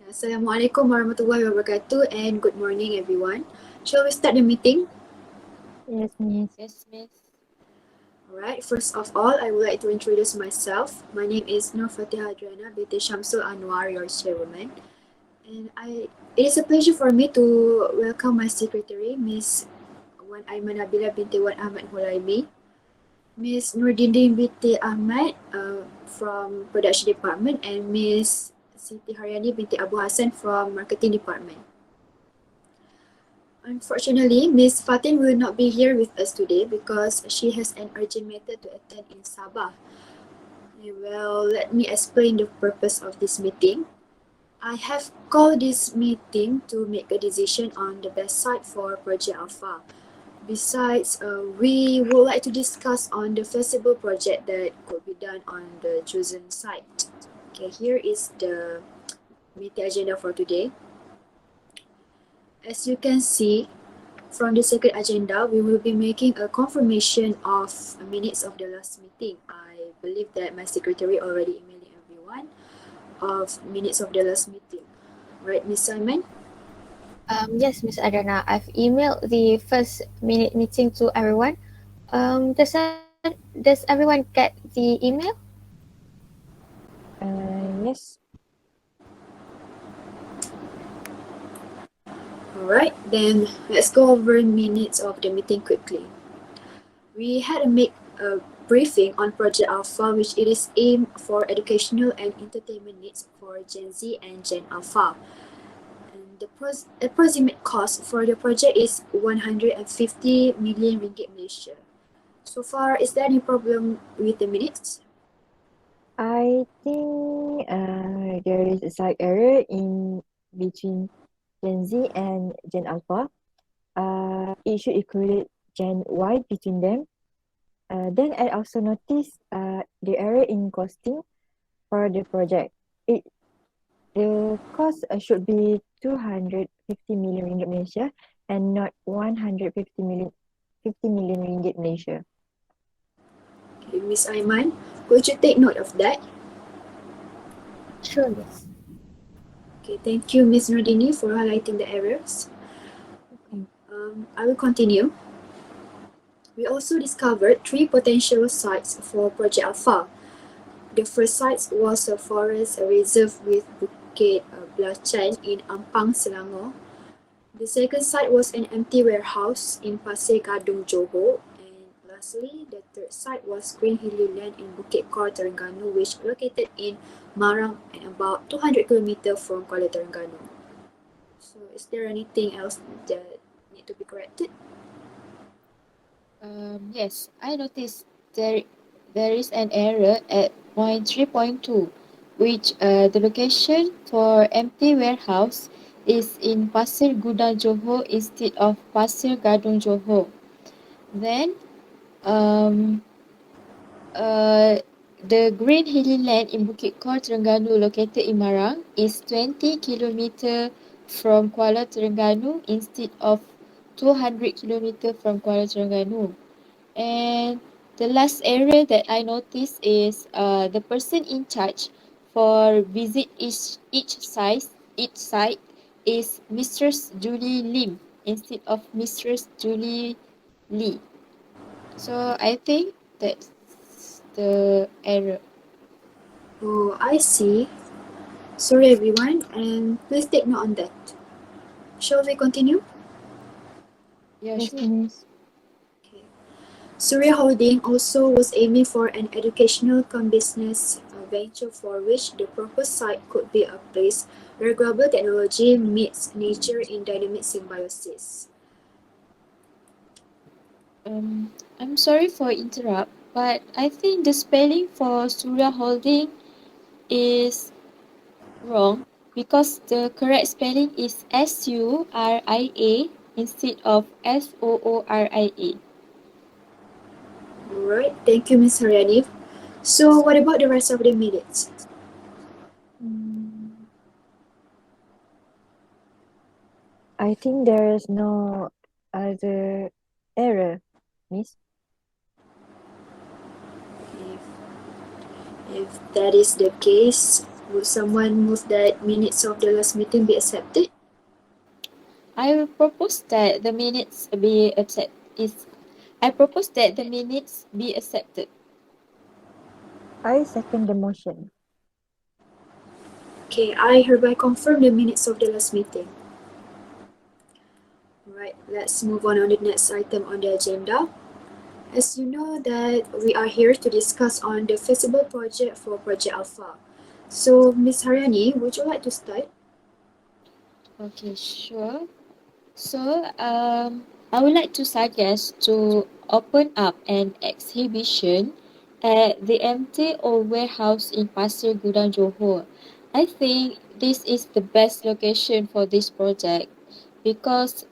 Assalamualaikum warahmatullahi wabarakatuh and good morning everyone. Shall we start the meeting? Yes, Miss. Yes, Miss. Alright, first of all, I would like to introduce myself. My name is FATIHAH Adriana, BT SHAMSULL ANUAR, your chairwoman. And it is a pleasure for me to welcome my secretary, Miss Wan AIMAN NABILAH binti Wan AHMAD HULAIMI, Miss NURDINI binti AHMAD from Production Department, and Miss SITI HARYANI binti Abu HASSAN from Marketing Department. Unfortunately, Miss Fatin will not be here with us today because she has an urgent matter to attend in Sabah. Well, let me explain the purpose of this meeting. I have called this meeting to make a decision on the best site for Project Alpha. Besides, we would like to discuss on the feasible project that could be done on the chosen site. Okay, here is the meeting agenda for today. As you can see, from the second agenda, we will be making a confirmation of minutes of the last meeting. I believe that my secretary already emailed everyone of minutes of the last meeting. Right, Miss Simon? Yes, Miss Adriana. I've emailed the first minute meeting to everyone. Does everyone get the email? Yes. Alright, then let's go over minutes of the meeting quickly. We had to make a briefing on Project Alpha, which it is aimed for educational and entertainment needs for Gen Z and Gen Alpha. And the approximate cost for the project is 150 million ringgit Malaysia. So far, is there any problem with the minutes? I think there is a slight error in between Gen Z and Gen Alpha. It should include Gen Y between them. Then I also noticed the error in costing for the project. The cost should be 250 million ringgit Malaysia and not 50 million ringgit Malaysia. Okay, Miss Aiman, could you take note of that? Sure, yes. Okay, thank you, Miss Nurdini, for highlighting the errors. I will continue. We also discovered 3 potential sites for Project Alpha. The first site was a forest reserve with Bukit Belacan in Ampang, Selangor. The second site was an empty warehouse in Pasir Gadung, Johor. And lastly, the third site was Green Hilly Land in Bukit Kor, Terengganu, which located in Marang and about 200 km from Kuala Terengganu. So is there anything else that need to be corrected? Yes, I noticed there is an error at point 3.2, which the location for empty warehouse is in Pasir Gudang Johor instead of Pasir Gadung Johor. Then um, uh, the Green Hilly Land in Bukit Kor Terengganu located in Marang is 20 km from Kuala Terengganu instead of 200 km from Kuala Terengganu. And the last area that I noticed is the person in charge for visit each site is Mistress Julie Lim instead of Mistress Julie Lee. So I think that's the error. Oh, I see. Sorry everyone, and please take note on that. Shall we continue? Yeah, Yes, sure. Miss. Okay. Surya Holding also was aiming for an educational business venture for which the proposed site could be a place where global technology meets nature in dynamic symbiosis. I'm sorry for interrupt, but I think the spelling for Surya Holding is wrong because the correct spelling is Suria instead of Sooria. Alright, thank you, Ms. Haryani. So, what about the rest of the minutes? Mm, I think there is no other error, Miss. If that is the case, Would someone move that minutes of the last meeting be accepted? I will propose that the minutes be accept is I propose that the minutes be accepted. I second the motion. Okay, I hereby confirm the minutes of the last meeting. Alright, let's move on the next item on the agenda. As you know that we are here to discuss on the feasible project for Project Alpha. So, Ms. Haryani, would you like to start? Okay, sure. So, I would like to suggest to open up an exhibition at the empty old warehouse in Pasir Gudang, Johor. I think this is the best location for this project because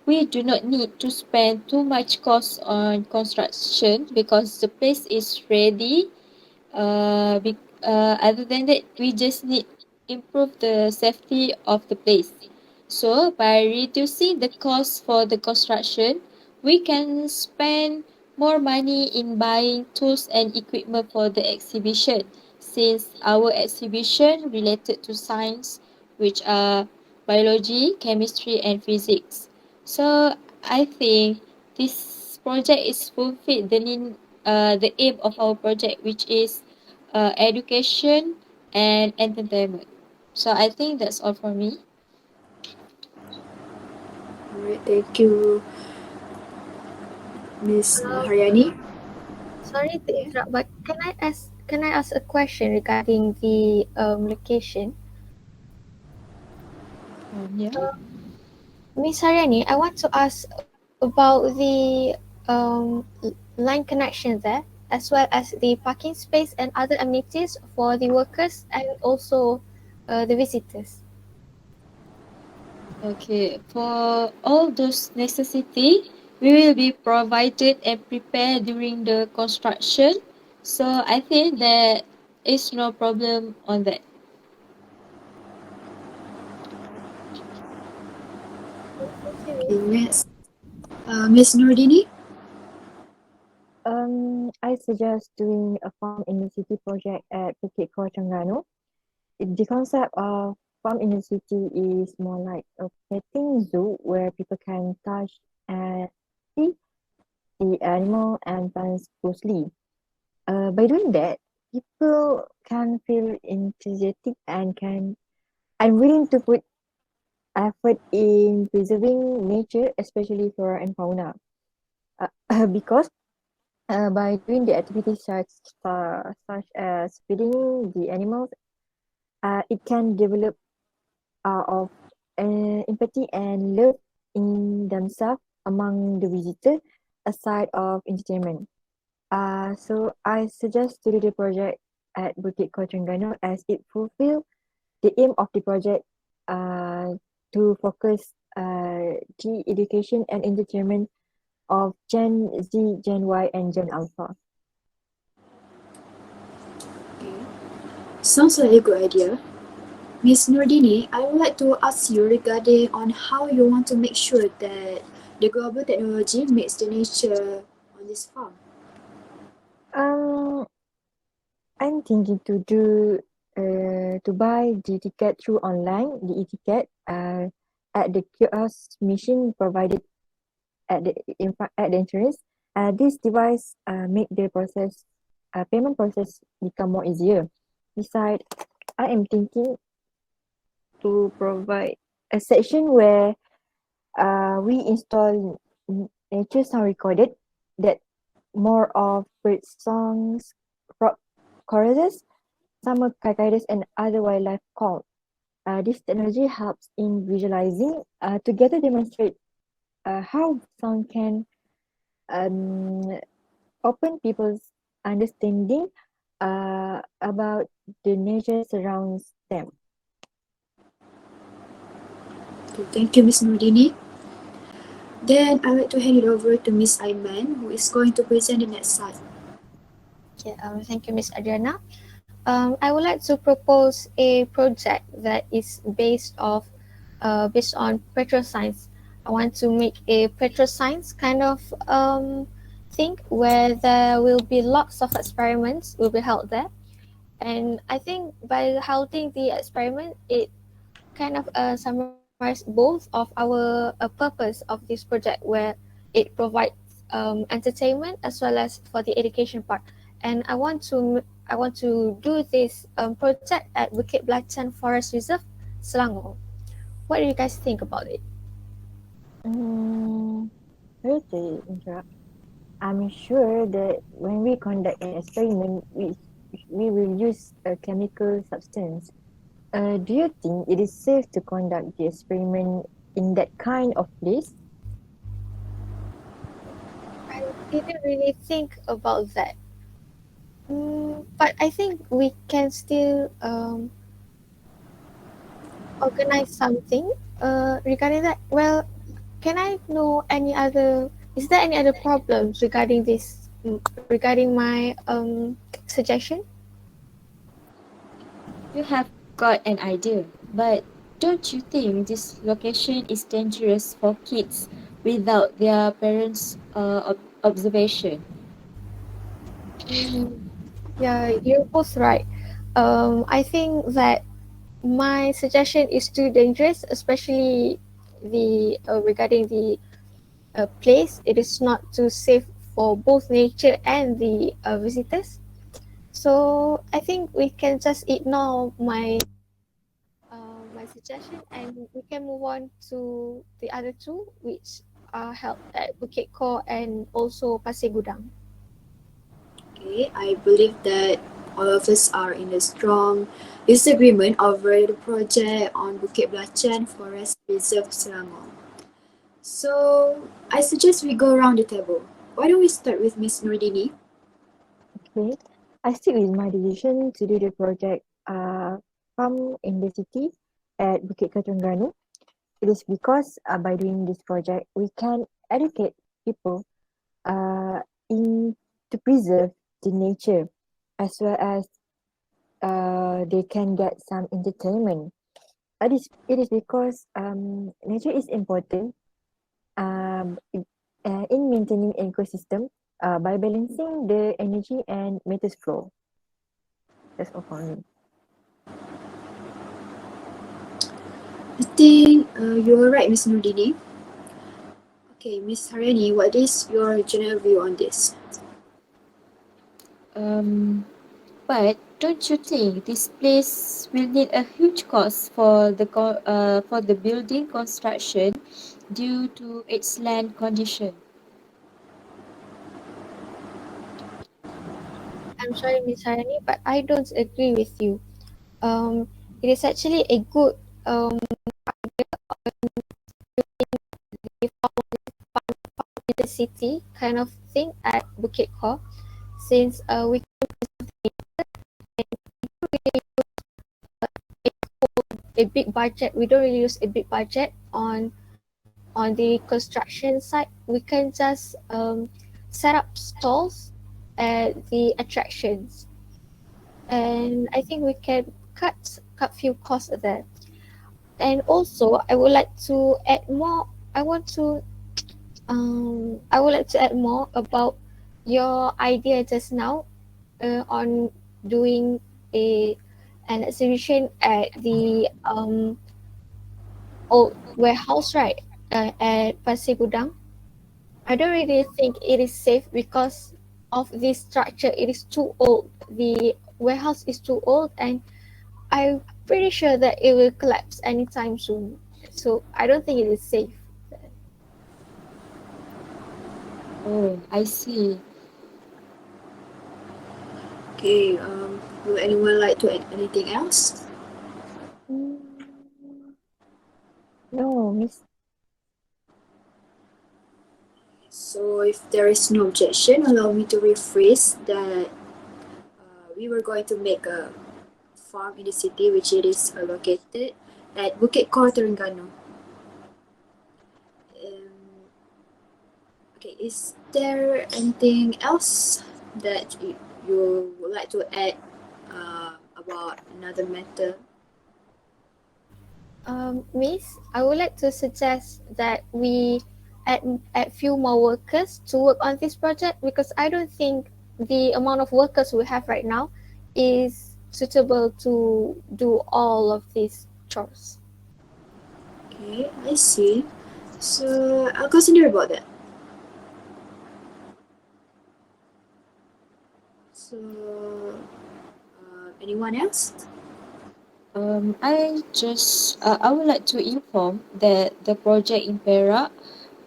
we do not need to spend too much cost on construction because the place is ready. Other than that, we just need improve the safety of the place. So by reducing the cost for the construction, we can spend more money in buying tools and equipment for the exhibition. Since our exhibition related to science, which are biology, chemistry, and physics. So I think this project is fulfilled the aim of our project, which is education and entertainment. So I think that's all for me. Alright, thank you, Ms. Um, Haryani. Sorry to Yeah. interrupt, but can I ask a question regarding the location? Yeah. Miss Haryani, I want to ask about the line connection there, as well as the parking space and other amenities for the workers and also the visitors. Okay. For all those necessity, we will be provided and prepared during the construction. So I think there is no problem on that. Thank you, Okay, Miss. next. Ms. Nurdini? I suggest doing a farm in the city project at Bukit Core Terengganu. The concept of farm in the city is more like a petting zoo where people can touch and see the animal and plants closely. By doing that, people can feel enthusiastic and willing to put effort in preserving nature, especially flora and fauna. Because by doing the activities such as feeding the animals, it can develop of empathy and love in themselves among the visitor, aside of entertainment. So I suggest to do the project at Bukit Kotrengganu as it fulfill the aim of the project uh, to focus the education and entertainment of Gen Z, Gen Y, and Gen Alpha. Okay. Sounds like a good idea. Ms. Nurdini, I would like to ask you regarding on how you want to make sure that the global technology makes the nature on this farm. Um, I'm thinking to buy the ticket through online, the e-ticket, at the kiosk machine provided at the entrance. This device make the payment process become more easier. Besides, I am thinking to provide a section where we install nature sound recorded that more of bird songs, frog choruses, summer cicadas, and other wildlife call. This technology helps in visualizing, together demonstrate how sound can um, open people's understanding about the nature surrounds them. Okay, thank you, Ms. Nurdini. Then I'd like to hand it over to Ms. Aiman, who is going to present the next slide. Okay, thank you, Miss Adriana. I would like to propose a project that is based on petroscience. I want to make a petroscience kind of thing where there will be lots of experiments will be held there, And I think by holding the experiment, it kind of summarize both of our purpose of this project, where it provides entertainment as well as for the education part. And I want to do this project at Bukit Belacan Forest Reserve, Selangor. What do you guys think about it? Mm, sorry to interrupt. I'm sure that when we conduct an experiment, we will use a chemical substance. Do you think it is safe to conduct the experiment in that kind of place? I didn't really think about that. But I think we can still organize something regarding that. Well, can I know any other? Is there any other problems regarding this? Regarding my suggestion? You have got an idea, but don't you think this location is dangerous for kids without their parents' observation? Mm, yeah, you're both right. I think that my suggestion is too dangerous, especially the regarding the place. It is not too safe for both nature and the visitors. So I think we can just ignore my suggestion, and we can move on to the other two, which are held at Bukit Kor and also Pasir Gudang. Okay, I believe that all of us are in a strong disagreement over the project on Bukit Belacan Forest Reserve Selangor. So I suggest we go around the table. Why don't we start with Miss Nurdini? Okay. I stick with my decision to do the project farm in the city at Bukit Keterengganu. It is because by doing this project, we can educate people uh, in to preserve the nature as well as they can get some entertainment. It is because nature is important in maintaining ecosystem by balancing the energy and matters flow. That's all for me. I think you're right, Miss Nurdini. Okay, Miss Haryani, what is your general view on this? Um, but don't you think this place will need a huge cost for for the building construction due to its land condition? I'm sorry, Miss Harani, but I don't agree with you. It is actually a good in the city kind of thing at Bukit Kor, since we a big budget. We don't really use a big budget on the construction site. We can just set up stalls at the attractions, and I think we can cut few costs there. And also, I would like to add more. I want to I would like to add more about your idea just now on doing a an exhibition at the old warehouse, right? At Pasir Gudang. I don't really think it is safe because of this structure. It is too old. The warehouse is too old, and I'm pretty sure that it will collapse anytime soon. So I don't think it is safe. Oh, I see. Okay, will anyone like to add anything else? Mm, no, Miss. So if there is no objection, allow me to rephrase that we were going to make a farm in the city which it is located at Bukit Kor Terengganu. Um, okay, is there anything else that you would like to add about another matter? Miss, I would like to suggest that we add few more workers to work on this project, because I don't think the amount of workers we have right now is suitable to do all of these chores. Okay, I see. So I'll consider about that. So, anyone else? I would like to inform that the project in Perak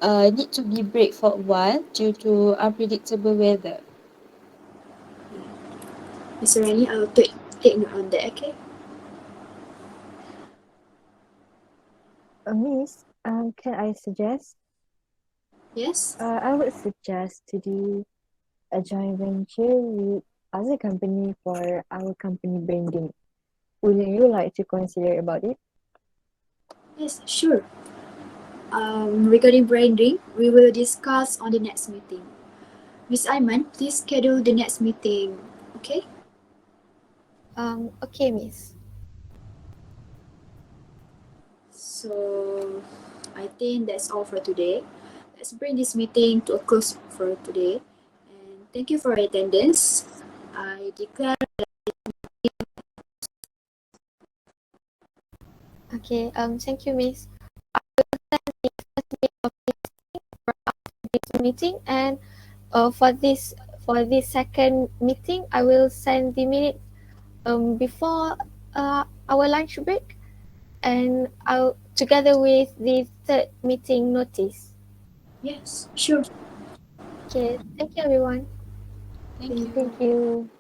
need to be break for a while due to unpredictable weather. Mr. Rani, I'll take note on that, okay? Miss, can I suggest? Yes? I would suggest to do a joint venture with other company for our company branding. Would you like to consider about it? Yes, sure. Regarding branding, we will discuss on the next meeting. Miss Aiman, please schedule the next meeting, okay? Okay, Miss. So, I think that's all for today. Let's bring this meeting to a close for today. And thank you for your attendance. I declare. Okay, thank you, Miss. I will send the first minute of this meeting, and for this second meeting, I will send the minute before our lunch break, and I'll together with the third meeting notice. Yes, sure. Okay, thank you, everyone. Thank you. Thank you.